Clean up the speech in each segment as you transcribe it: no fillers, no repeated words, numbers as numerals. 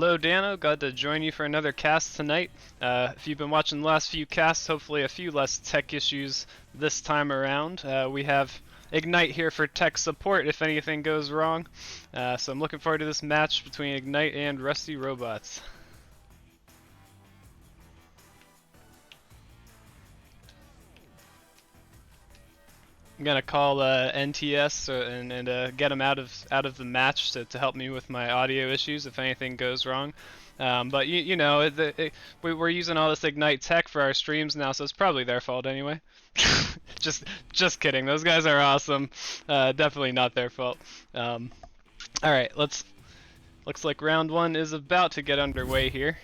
Hello, Dano. Glad to join you for another cast tonight. If you've been watching the last few casts, hopefully a few less tech issues this time around. We have Ignite here for tech support if anything goes wrong. So I'm looking forward to this match between Ignite and Rusty Robots. I'm gonna call NTS and get him out of the match to help me with my audio issues if anything goes wrong. But you know, we're using all this Ignite tech for our streams now, so it's probably their fault anyway. just kidding. Those guys are awesome. Definitely not their fault. All right, looks like round one is about to get underway here.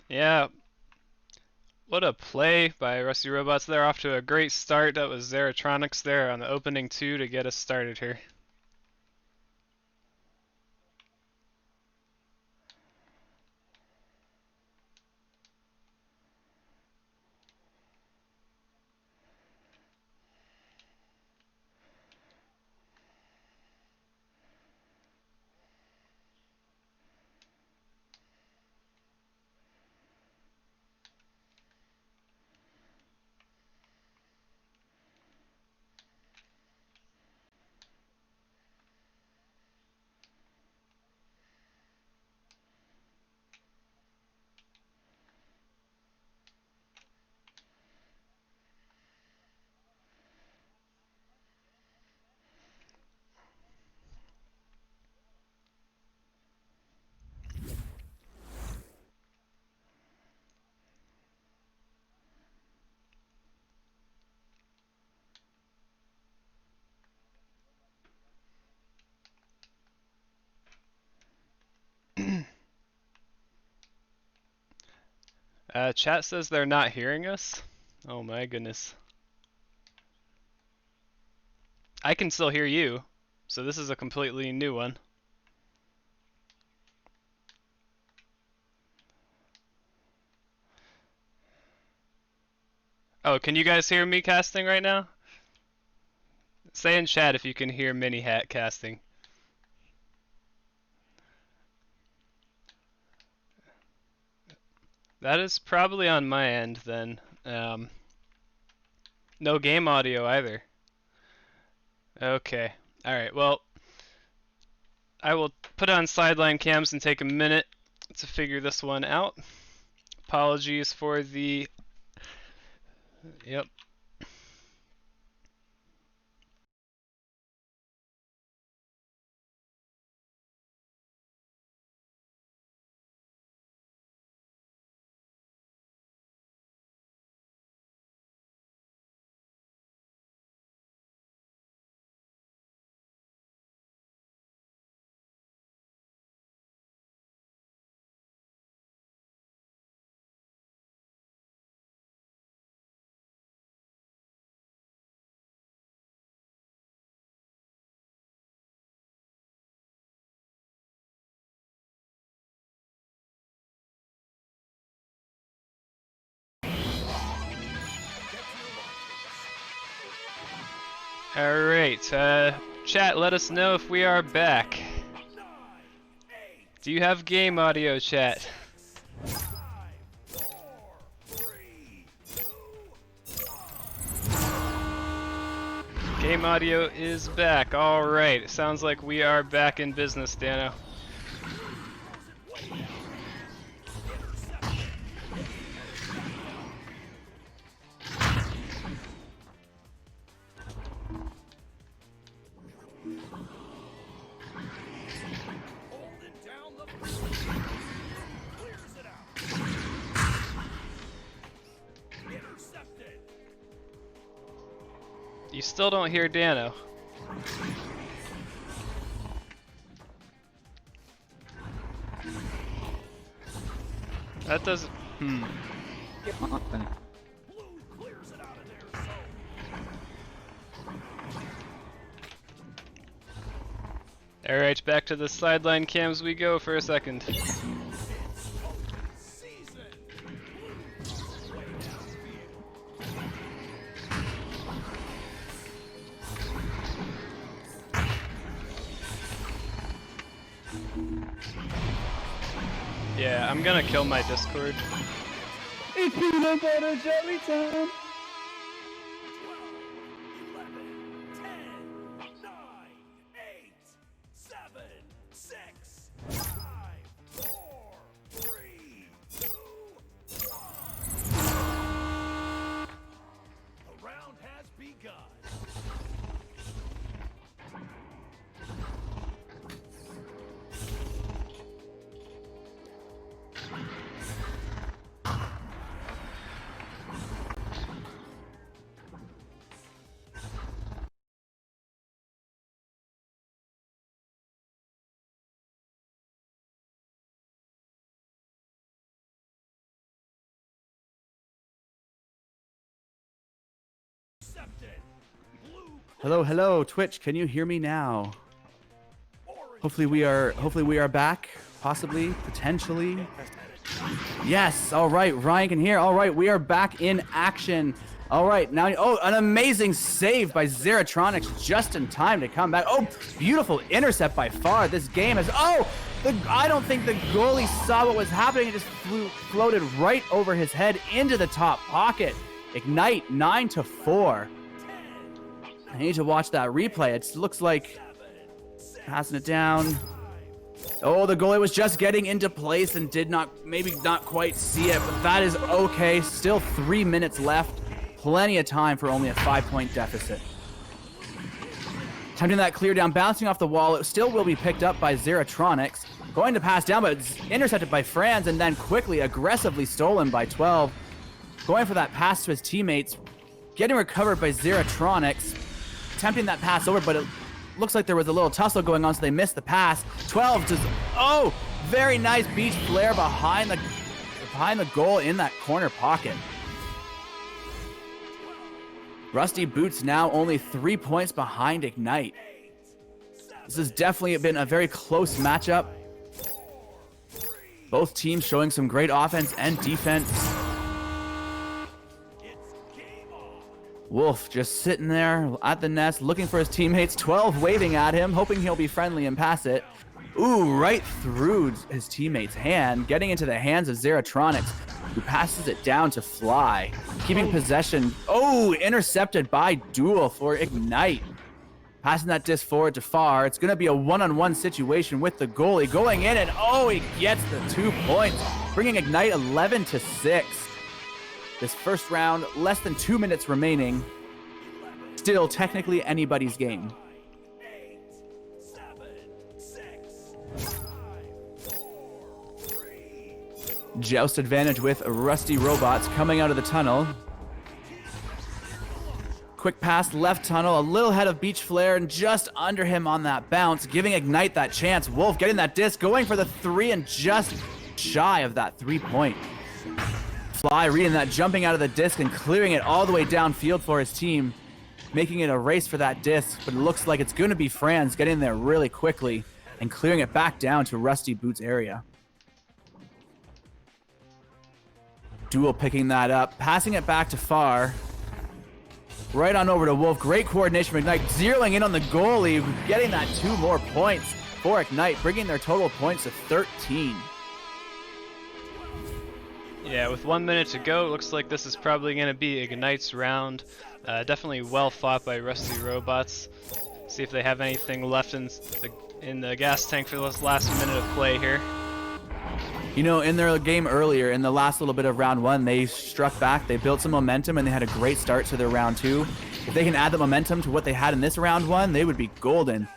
Yeah, what a play by Rusty Robots. They're off to a great start. That was Zeratronics there on the opening 2 to get us started here. Chat says they're not hearing us. Oh my goodness. I can still hear you, so this is a completely new one. Oh, can you guys hear me casting right now? Say in chat if you can hear Minihat casting. That is probably on my end then. No game audio either. Okay. Alright, well, I will put on sideline cams and take a minute to figure this one out. Apologies for the... Yep. Alright, chat, let us know if we are back. Do you have game audio, chat? Game audio is back. All right. It sounds like we are back in business, Dano. You still don't hear Dano. That doesn't. Alright, back to the sideline cams we go for a second. Yeah, I'm gonna kill my Discord. It's peanut butter jelly time! 12, 11, 10, 9, 8, 7, 6, 5, 4, 3, 2, 1. The round has begun. Hello, hello, Twitch. Can you hear me now? Hopefully we are back. Possibly, potentially. Yes. All right, Ryan can hear. All right, we are back in action. All right, now, oh, an amazing save by Zeratronics just in time to come back. Oh, beautiful intercept by far. This game has, oh, I don't think the goalie saw what was happening. It just floated right over his head into the top pocket. Ignite 9-4. I need to watch that replay. It looks like passing it down. Oh, the goalie was just getting into place and did not, maybe not quite see it, but that is okay. Still 3 minutes left. Plenty of time for only a 5-point deficit. Attempting that clear down, bouncing off the wall. It still will be picked up by Zeratronics. Going to pass down, but it's intercepted by Franz and then quickly, aggressively stolen by 12. Going for that pass to his teammates. Getting recovered by Zeratronics. Attempting that pass over, but it looks like there was a little tussle going on, so they missed the pass. 12 just, oh, very nice beach flare behind the goal in that corner pocket. Rusty Boots now only 3 points behind Ignite. This has definitely been a very close matchup. Both teams showing some great offense and defense. Wolf just sitting there at the nest, looking for his teammates. 12 waving at him, hoping he'll be friendly and pass it. Ooh, right through his teammate's hand, getting into the hands of Zeratronics, who passes it down to Fly. Keeping possession. Oh, intercepted by Duel for Ignite. Passing that disc forward to Far. It's going to be a one-on-one situation with the goalie. Going in, and oh, he gets the 2 points, bringing Ignite 11-6. This first round, less than 2 minutes remaining. Still technically anybody's game. 8, 7, 6, 5, 4, 3, 2. Joust advantage with Rusty Robots coming out of the tunnel. Quick pass, left tunnel, a little head of Beach Flare, and just under him on that bounce, giving Ignite that chance. Wolf getting that disc, going for the 3 and just shy of that 3-point. Fly reading that, jumping out of the disc and clearing it all the way downfield for his team, making it a race for that disc, but it looks like it's going to be Franz getting there really quickly and clearing it back down to Rusty Boots area. Duel picking that up, passing it back to Far. Right on over to Wolf. Great coordination from Ignite, zeroing in on the goalie, getting that 2 more points for Ignite, bringing their total points to 13. Yeah, with 1 minute to go, it looks like this is probably going to be Ignite's round. Definitely well fought by Rusty Robots. See if they have anything left in the gas tank for this last minute of play here. You know, in their game earlier, in the last little bit of round 1, they struck back, they built some momentum, and they had a great start to their round 2. If they can add the momentum to what they had in this round 1, they would be golden.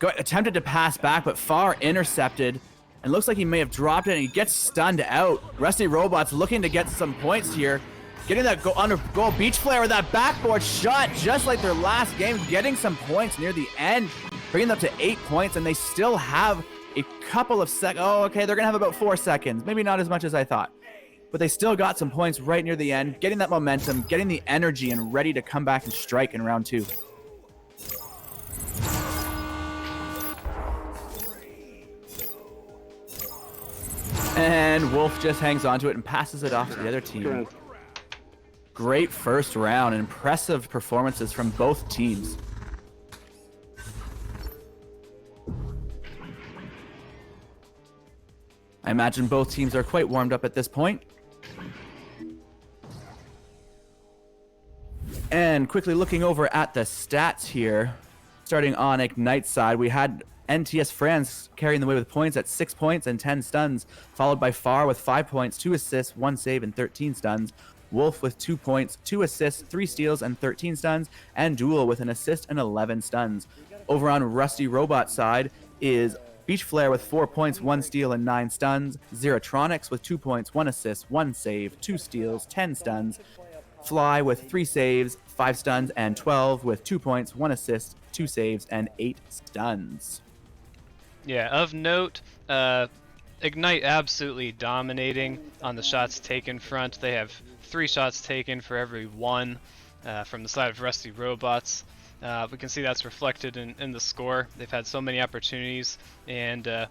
Attempted to pass back, but far intercepted. And looks like he may have dropped it, and he gets stunned out. Rusty Robots looking to get some points here. Getting that goal beach flare with that backboard shot, just like their last game, getting some points near the end, bringing them up to 8 points, and they still have a couple of seconds. Oh, okay, they're gonna have about 4 seconds. Maybe not as much as I thought. But they still got some points right near the end, getting that momentum, getting the energy, and ready to come back and strike in round 2. And Wolf just hangs on to it and passes it off to the other team. Great first round, impressive performances from both teams. I imagine both teams are quite warmed up at this point. And quickly looking over at the stats here, starting on Ignite's side, we had NTS France carrying the way with points at 6 points and 10 stuns, followed by Far with 5 points, 2 assists, 1 save, and 13 stuns. Wolf with 2 points, 2 assists, 3 steals, and 13 stuns, and Duel with an assist and 11 stuns. Over on Rusty Robot side is Beach Flare with 4 points, 1 steal, and 9 stuns. Zeratronics with 2 points, 1 assist, 1 save, 2 steals, 10 stuns. Fly with 3 saves, 5 stuns, and 12 with 2 points, 1 assist, 2 saves, and 8 stuns. Yeah, of note, Ignite absolutely dominating on the shots taken front. They have 3 shots taken for every 1 from the side of Rusty Robots. We can see that's reflected in the score. They've had so many opportunities, and a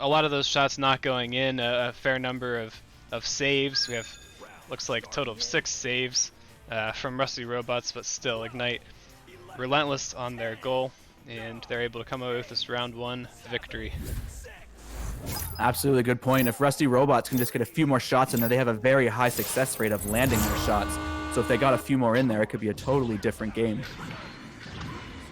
lot of those shots not going in. A fair number of saves. We have, looks like a total of 6 saves from Rusty Robots, but still Ignite relentless on their goal, and they're able to come away with this round 1 victory. Absolutely good point. If Rusty Robots can just get a few more shots in there, they have a very high success rate of landing their shots. So if they got a few more in there, it could be a totally different game.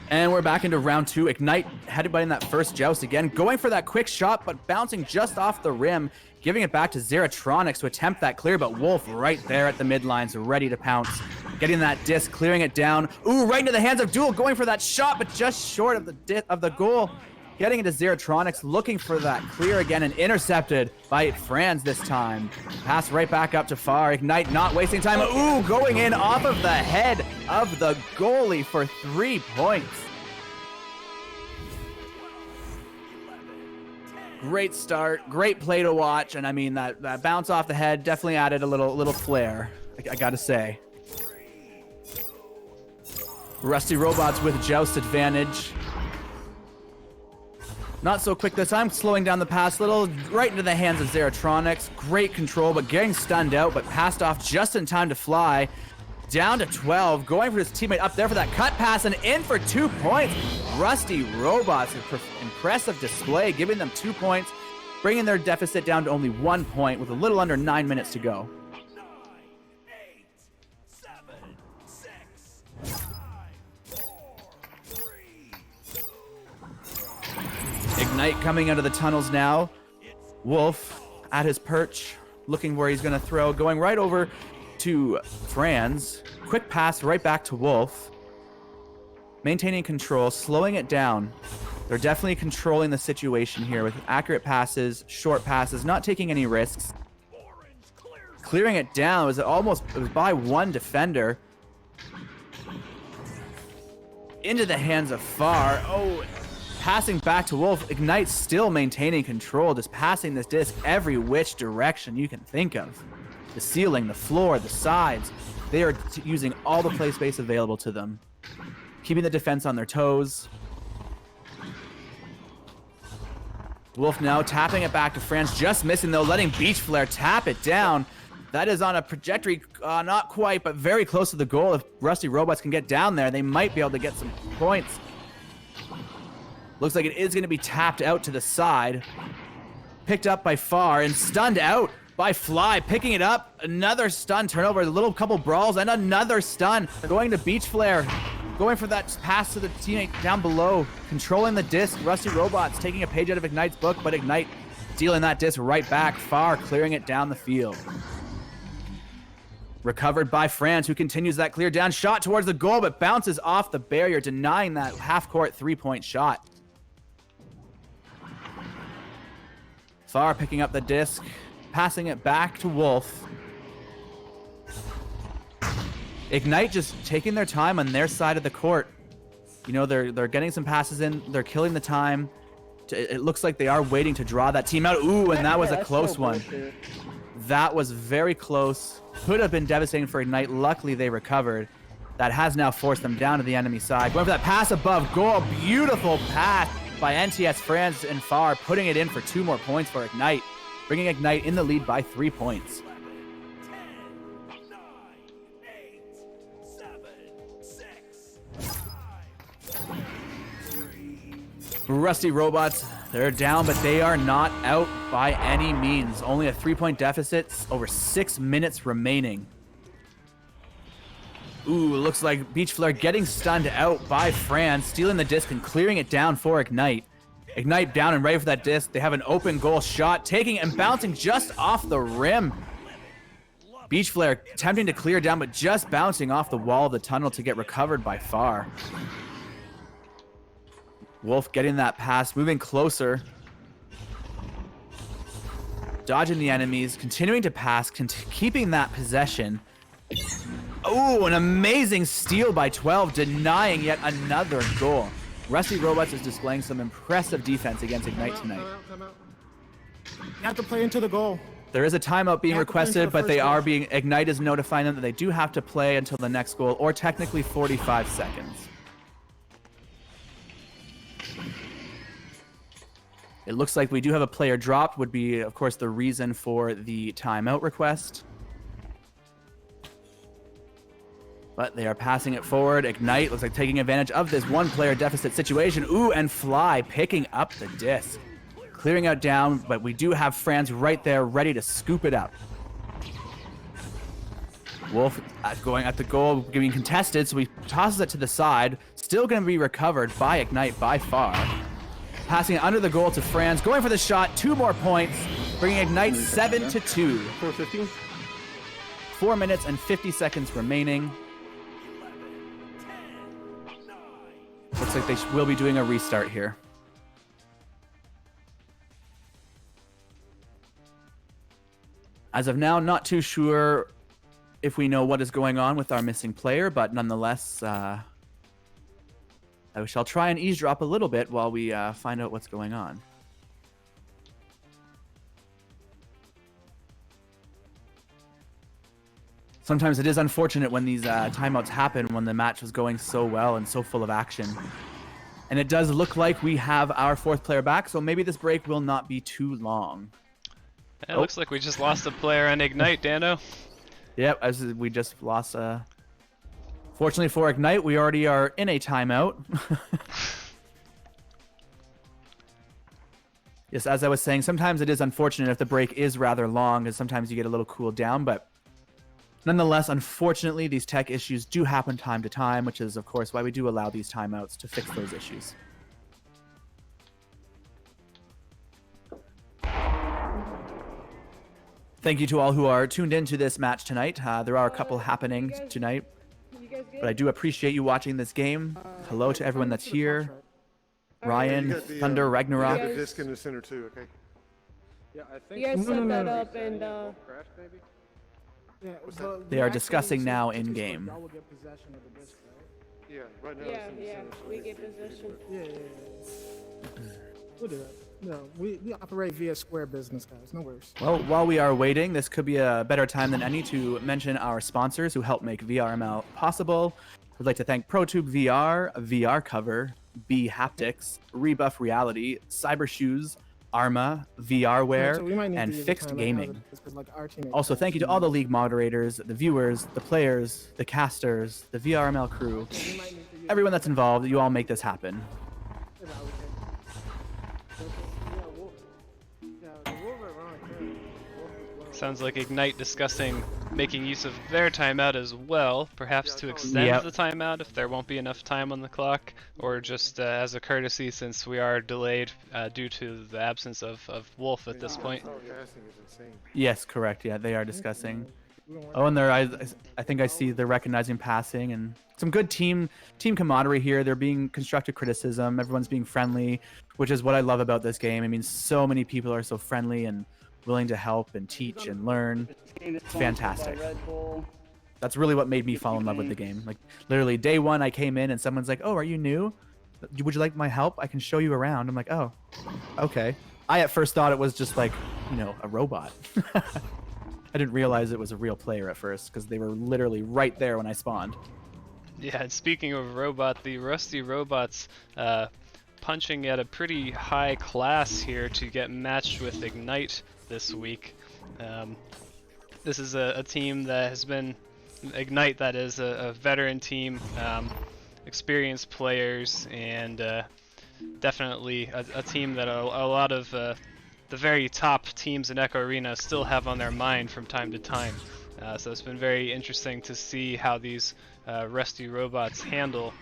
And we're back into round 2. Ignite headed by in that first joust again, going for that quick shot, but bouncing just off the rim, giving it back to Zeratronics to attempt that clear, but Wolf right there at the midlines, ready to pounce. Getting that disc, clearing it down. Ooh, right into the hands of Duel, going for that shot, but just short of the goal. Getting into Zeratronics, looking for that clear again, and intercepted by Franz this time. Pass right back up to Far. Ignite not wasting time. Ooh, going in off of the head of the goalie for 3 points. Great start, great play to watch, and I mean that bounce off the head definitely added a little flair, I gotta say. Rusty Robots with joust advantage. Not so quick this time, slowing down the pass a little, right into the hands of Zeratronics. Great control, but getting stunned out, but passed off just in time to Fly. Down to 12, going for his teammate up there for that cut pass, and in for 2 points. Rusty Robots, impressive display, giving them 2 points, bringing their deficit down to only 1 point with a little under 9 minutes to go. 9, 8, 7, 6, 5, 4, 3. Ignite coming out of the tunnels now. Wolf at his perch, looking where he's going to throw, going right over to Franz. Quick pass right back to Wolf. Maintaining control, slowing it down. They're definitely controlling the situation here with accurate passes, short passes, not taking any risks. Clearing it down, it was by 1 defender. Into the hands of Far. Oh, passing back to Wolf. Ignite still maintaining control, just passing this disc every which direction you can think of. The ceiling, the floor, the sides. They are using all the play space available to them. Keeping the defense on their toes. Wolf now tapping it back to Franz, just missing though, letting Beach Flare tap it down. That is on a trajectory, not quite, but very close to the goal. If Rusty Robots can get down there, they might be able to get some points. Looks like it is going to be tapped out to the side. Picked up by Far and stunned out. by Fly, picking it up. Another stun turnover, a little couple brawls, and another stun. Going to Beach Flare, going for that pass to the teammate down below. Controlling the disc, Rusty Robots taking a page out of Ignite's book, but Ignite dealing that disc right back, Far clearing it down the field. Recovered by France, who continues that clear down shot towards the goal, but bounces off the barrier, denying that half-court three-point shot. Far picking up the disc, passing it back to Wolf. Ignite just taking their time on their side of the court. You know, they're getting some passes in, they're killing the time. It looks like they are waiting to draw that team out. Ooh, and that was a close one. That was very close. Could have been devastating for Ignite. Luckily, they recovered. That has now forced them down to the enemy side. Going for that pass above goal. Beautiful pass by NTS France and Far, putting it in for 2 more points for Ignite, bringing Ignite in the lead by 3 points. 10, 9, 8, 7, 6, 5, 3, Rusty Robots, they're down, but they are not out by any means. Only a 3-point deficit, over 6 minutes remaining. Ooh, looks like Beach Flare getting stunned out by France, stealing the disc and clearing it down for Ignite. Ignite down and ready for that disc. They have an open goal shot, taking and bouncing just off the rim. Beach Flare attempting to clear down, but just bouncing off the wall of the tunnel to get recovered by Far. Wolf getting that pass, moving closer. Dodging the enemies, continuing to pass, keeping that possession. Oh, an amazing steal by 12, denying yet another goal. Rusty Robots is displaying some impressive defense against Ignite tonight. Time out. You have to play into the goal. There is a timeout being You have to play into requested, the but they first are goal. being, Ignite is notifying them that they do have to play until the next goal, or technically 45 seconds. It looks like we do have a player dropped, would be, of course, the reason for the timeout request. But they are passing it forward. Ignite looks like taking advantage of this one-player deficit situation. Ooh, and Fly picking up the disc. Clearing out down, but we do have France right there ready to scoop it up. Wolf going at the goal, being contested, so he tosses it to the side. Still going to be recovered by Ignite by Far. Passing it under the goal to France. Going for the shot. 2 more points. Bringing Ignite 7-2. 4:15. 4 minutes and 50 seconds remaining. 10, 9, Looks like they will be doing a restart here. As of now, not too sure if we know what is going on with our missing player, but nonetheless, I shall try and eavesdrop a little bit while we find out what's going on. Sometimes it is unfortunate when these timeouts happen when the match was going so well and so full of action. And it does look like we have our 4th player back, so maybe this break will not be too long. It looks like we just lost a player on Ignite, Dano. Yep, as we just lost. Fortunately for Ignite, we already are in a timeout. Yes, as I was saying, sometimes it is unfortunate if the break is rather long, because sometimes you get a little cooled down, but nonetheless, unfortunately, these tech issues do happen time to time, which is, of course, why we do allow these timeouts to fix those issues. Thank you to all who are tuned into this match tonight. There are a couple happening tonight, but I do appreciate you watching this game. Hello to everyone that's here. Ryan, You got the, Thunder, You Ragnarok. got the disc in the center too, okay? Yeah, I think You guys so. set that up and Crash, maybe? Yeah, They are discussing now in game. Y'all will get possession of the disc, right? Yeah, right now yeah, it's in the yeah, center. so we they get should be possession. Yeah. We'll do that. No, we operate via square business, guys. No worries. Well, while we are waiting, this could be a better time than any to mention our sponsors who help make VRML possible. I'd like to thank ProTube VR, VR Cover, B Haptics, Rebuff Reality, Cyber Shoes, Arma, VRware, So we might need to and use a Fixed timeout Gaming. now, just 'cause, like, our teammate Also, crashed. thank you to all the league moderators, the viewers, the players, the casters, the VRML crew, We might need to use everyone that's involved. You all make this happen. Yeah, the Wolf are around here. Wolf is low. Sounds like Ignite discussing making use of their timeout as well, perhaps to extend Yep. the timeout if there won't be enough time on the clock, or just as a courtesy since we are delayed due to the absence of Wolf at this point. Forecasting is insane. Yes, correct. Yeah, they are discussing. We don't want Oh, and I think I see they're recognizing passing and some good team camaraderie here. They're being constructive criticism. Everyone's being friendly, which is what I love about this game. I mean, so many people are so friendly and willing to help and teach and learn. It's fantastic. That's really what made me fall in love with the game. Like literally day one, I came in and someone's like, "Oh, are you new? Would you like my help? I can show you around." I'm like, "Oh, okay." I at first thought it was just like, you know, a robot. I didn't realize it was a real player at first because they were literally right there when I spawned. Yeah, and speaking of robot, the Rusty Robots punching at a pretty high class here to get matched with Ignite this week. This is a team that has been, Ignite that is, a veteran team, experienced players, and definitely a team that a lot of the very top teams in Echo Arena still have on their mind from time to time. So it's been very interesting to see how these Rusty Robots handle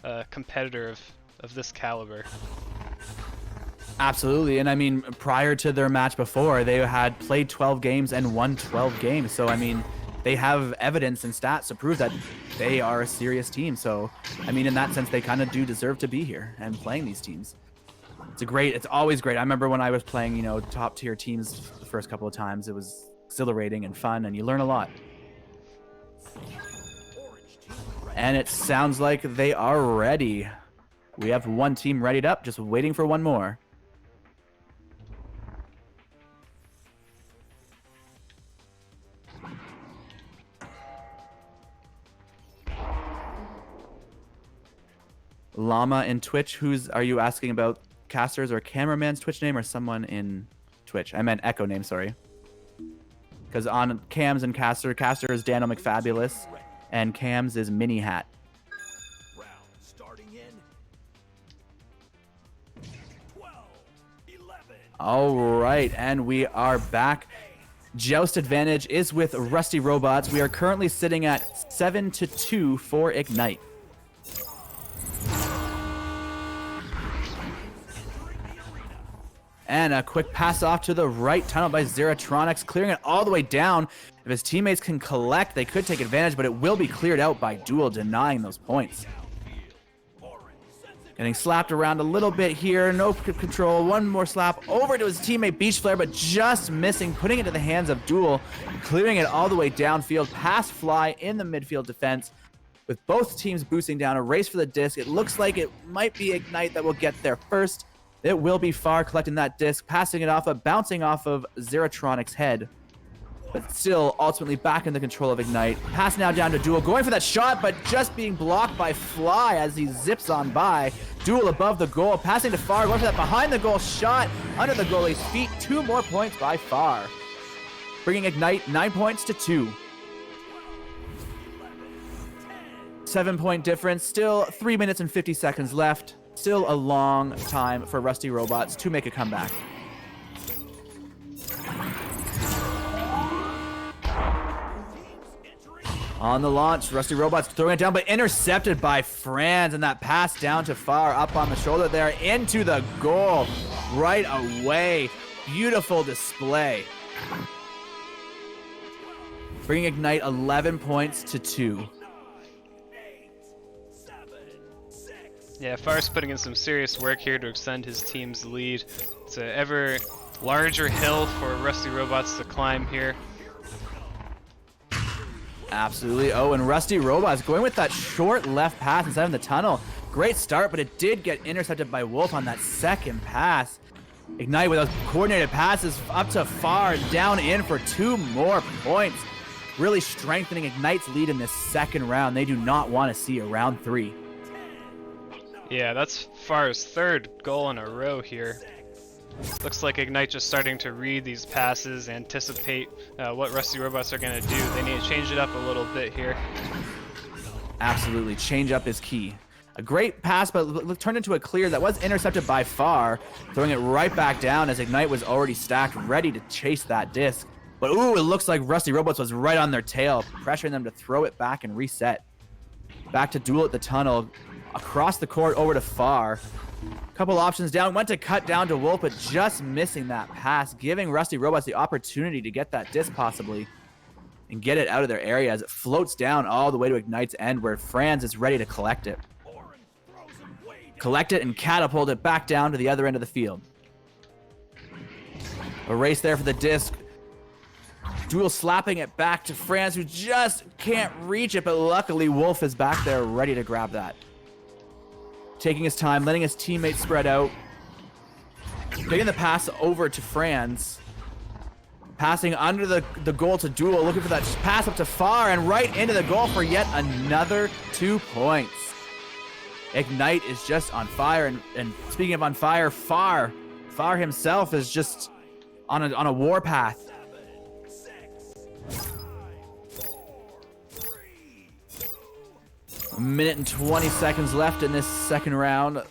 a competitor of this caliber. Absolutely, and I mean, prior to their match before, they had played 12 games and won 12 games. So I mean, they have evidence and stats to prove that they are a serious team. So I mean, in that sense, they kind of do deserve to be here and playing these teams. It's always great. I remember when I was playing, you know, top tier teams the first couple of times, it was exhilarating and fun, and you learn a lot. And it sounds like they are ready. We have one team readied up, just waiting for one more. Llama in Twitch, are you asking about? Caster's or cameraman's Twitch name or someone in Twitch? I meant Echo name, sorry. Because on Cams and Caster is Dano McFabulous, and Cams is Minihat. Round starting in 12, 11. All right, and we are back. Joust advantage is with Rusty Robots. We are currently sitting at 7-2 for Ignite. And a quick pass off to the right tunnel by Zeratronics, clearing it all the way down. If his teammates can collect, they could take advantage, but it will be cleared out by Duel, denying those points. Getting slapped around a little bit here, no control, one more slap over to his teammate Beach Flare, but just missing, putting it to the hands of Duel, clearing it all the way downfield, pass fly in the midfield defense. With both teams boosting down, a race for the disc. It looks like it might be Ignite that will get there first. It will be Far collecting that disc, passing it off, bouncing off of Zeratronics' head. But still, ultimately back in the control of Ignite. Pass now down to Duel, going for that shot, but just being blocked by Fly as he zips on by. Duel above the goal, passing to Far, going for that behind the goal shot, under the goalie's feet. 2 more points by Far, bringing Ignite 9 points to 2. 7-point difference, still 3 minutes and 50 seconds left. Still a long time for Rusty Robots to make a comeback. On the launch, Rusty Robots throwing it down, but intercepted by Franz, and that pass down to Far, up on the shoulder there, into the goal right away. Beautiful display. Bringing Ignite 11 points to 2. Yeah, Far's putting in some serious work here to extend his team's lead. It's an ever larger hill for Rusty Robots to climb here. Absolutely. Oh, and Rusty Robots going with that short left pass inside of the tunnel. Great start, but it did get intercepted by Wolf on that second pass. Ignite with those coordinated passes up to Far, down in for 2 more points. Really strengthening Ignite's lead in this second round. They do not want to see a round 3. Yeah, that's Far's 3rd goal in a row here. Looks like Ignite just starting to read these passes, anticipate what Rusty Robots are going to do. They need to change it up a little bit here. Absolutely, change up is key. A great pass, but turned into a clear that was intercepted by Far, throwing it right back down as Ignite was already stacked, ready to chase that disc. But ooh, it looks like Rusty Robots was right on their tail, pressuring them to throw it back and reset. Back to Duel at the tunnel, across the court over to Far. Couple options down, went to cut down to Wolf, but just missing that pass, giving Rusty Robots the opportunity to get that disc possibly and get it out of their area as it floats down all the way to Ignite's end where Franz is ready to collect it. Collect it and catapult it back down to the other end of the field. A race there for the disc. Duel slapping it back to Franz, who just can't reach it, but luckily Wolf is back there ready to grab that. Taking his time, letting his teammates spread out. Getting the pass over to Franz. Passing under the goal to Duel, looking for that pass up to Far and right into the goal for yet another 2 points. Ignite is just on fire, and speaking of on fire, Far himself is just on a warpath. 1 minute and 20 seconds left in this second round.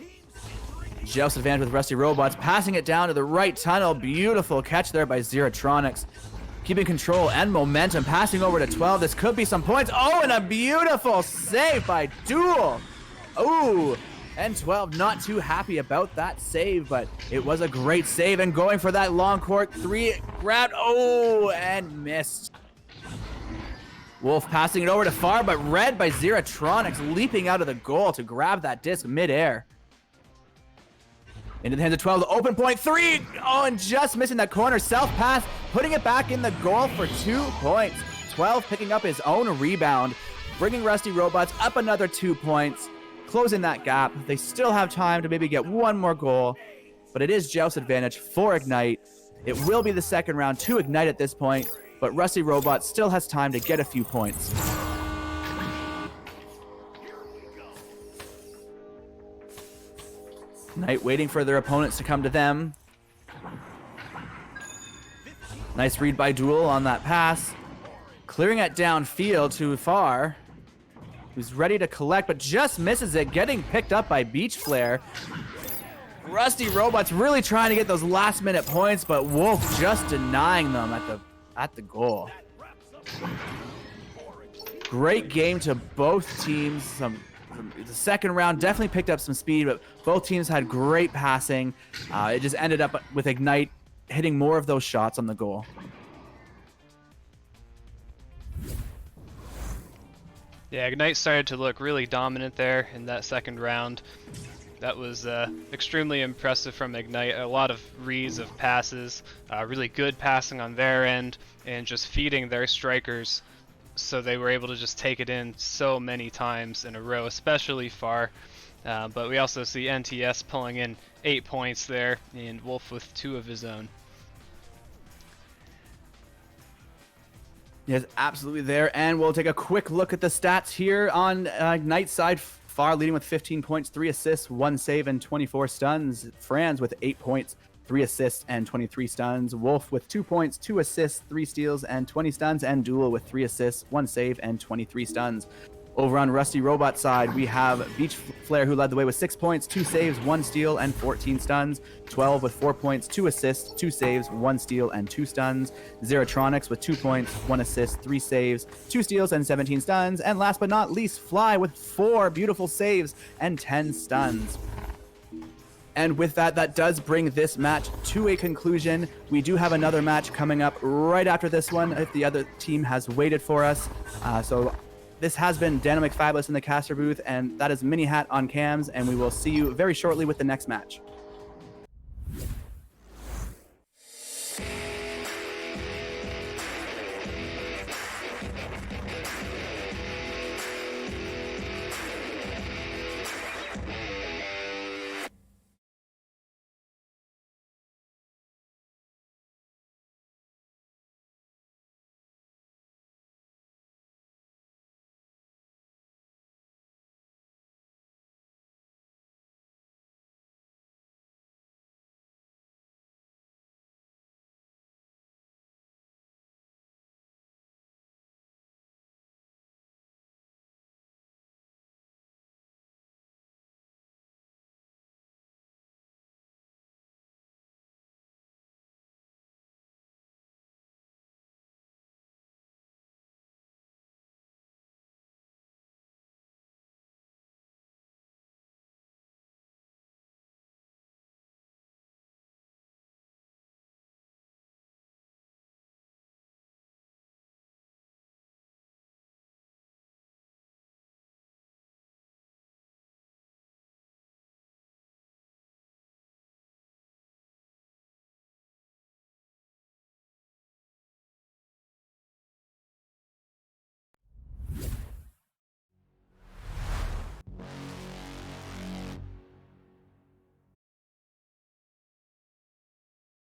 Joust advantage with Rusty Robots, passing it down to the right tunnel. Beautiful catch there by Zeratronics. Keeping control and momentum, passing over to 12. This could be some points. Oh, and a beautiful save by Duel. Oh, and 12 not too happy about that save, but it was a great save. And going for that long court 3, grabbed, oh, and missed. Wolf passing it over to Far, but read by Zeratronics, leaping out of the goal to grab that disc midair. Into the hands of 12, the open point 3. Oh, and just missing that corner. Self-pass, putting it back in the goal for 2 points. 12 picking up his own rebound, bringing Rusty Robots up another 2 points, closing that gap. They still have time to maybe get one more goal, but it is Joust advantage for Ignite. It will be the second round to Ignite at this point, but Rusty Robot still has time to get a few points. Ignite waiting for their opponents to come to them. Nice read by Duel on that pass. Clearing it downfield to Far, who's ready to collect, but just misses it, getting picked up by Beach Flare. Rusty Robots really trying to get those last minute points, but Wolf just denying them at the goal. Great game to both teams. The second round definitely picked up some speed, but both teams had great passing. It just ended up with Ignite hitting more of those shots on the goal. Yeah, Ignite started to look really dominant there in that second round. That was extremely impressive from Ignite. A lot of reads of passes, really good passing on their end, and just feeding their strikers so they were able to just take it in so many times in a row, especially Far. But we also see NTS pulling in 8 points there, and Wolf with 2 of his own. Yes, absolutely there. And we'll take a quick look at the stats here on Ignite's side. Far leading with 15 points, 3 assists, 1 save, and 24 stuns. Franz with 8 points, 3 assists, and 23 stuns. Wolf with 2 points, 2 assists, 3 steals, and 20 stuns. And Duel with 3 assists, 1 save, and 23 stuns. Over on Rusty Robot side, we have Beach Flare, who led the way with 6 points, 2 saves, 1 steal, and 14 stuns. 12 with 4 points, 2 assists, 2 saves, 1 steal, and 2 stuns. Zeratronics with 2 points, 1 assist, 3 saves, 2 steals, and 17 stuns. And last but not least, Fly with 4 beautiful saves and 10 stuns. And with that, that does bring this match to a conclusion. We do have another match coming up right after this one if the other team has waited for us. So this has been Dano McFabulous in the caster booth, and that is Minihat on cams, and we will see you very shortly with the next match.